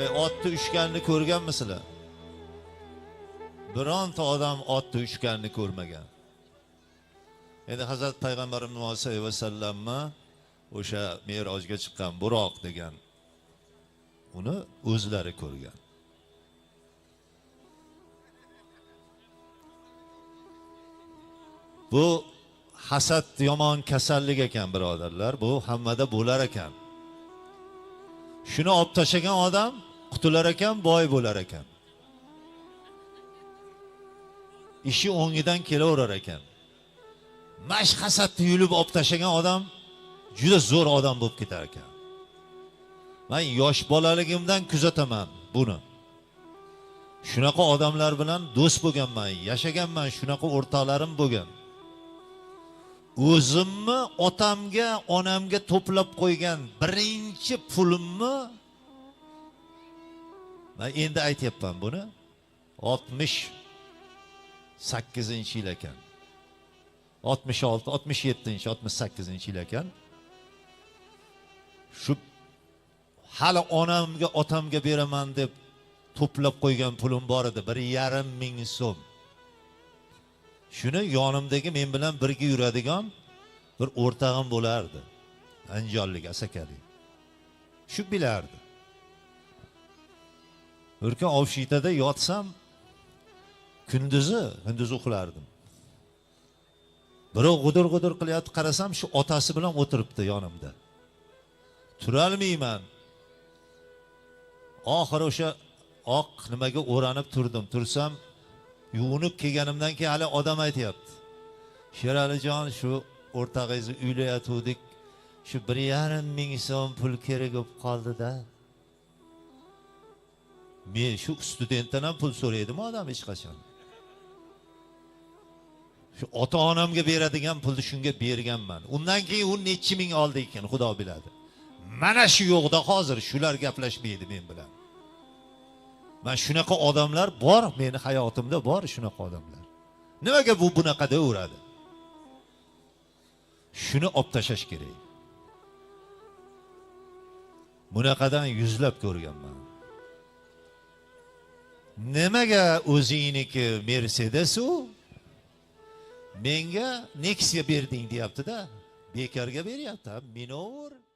Otni uchganini ko'rganmisizlar? Bironta odam otni uchganini ko'rmagan. Endi Hazrat Payg'ambarimiz sollallohu alayhi vasallamni o'sha Me'rojga chiqqan Buroq degan uni o'zlari ko'rgan. Bu hasad yomon kasallik ekan birodarlar, bu hammada bo'lar ekan. Shuni olib tashlagan odam qutular ekan, boy bo'lar ekan. Ishi o'ngidan kelaverar ekan. Mash hasadni yulib olib tashlagan odam juda zo'r odam bo'lib ketar ekan. Men yosh bolaligimdan kuzataman buni. Shunaqa odamlar bilan do'st bo'lganman, yashaganman, shunaqa o'rtoqlarim bo'lgan. O'zimni otamga, onamga to'plab qo'ygan birinchi pulimni men endi aytyapman buni. 68-yil ekan. 66, 67, 68-yil ekan. Shu hali onamga, otamga beraman deb to'plab qo'ygan pulim bor edi, 1,5 ming so'm. Shuni yonimdagi men bilan birga yuradigan bir o'rtog'im bo'lardi. Anjonlik, asakalik. Shu bilardi. Bir kun Ovshitada yotsam, kunduzi uxlardim. Birov g'udur qilyapti, qarasam shu otasi bilan o'tiribdi yonimda. Turolmayman. Oxiri o'sha oq nimaga o'ranib tursam, yuvinib kelganimdan keyin hali odam aytayapti. Sheralijon, shu o'rtog'ingizni uylayotgandik, shu 1,5 ming so'm pul kerak bo'lib qoldi-da. Men shu studentdan ham pul so'raydimi odam hech qachon? Shu ota-onamga beradigan pulni shunga berganman. Undan keyin u necha ming oldi ekan, Xudo biladi. Mana shu yo'qda hozir shular gaplashmaydi men bilan. Men shunaqa odamlar bor, meni hayotimda bor shunaqa odamlar. Nimaga bu bunaqa deyaveradi? Shuni olib tashlash kerak. Bunaqadan yuzlab ko'rganman. Nimaga o'zingniki Mercedes u menga Nexia berding deyapti-da. Bekarga beryapti, minover.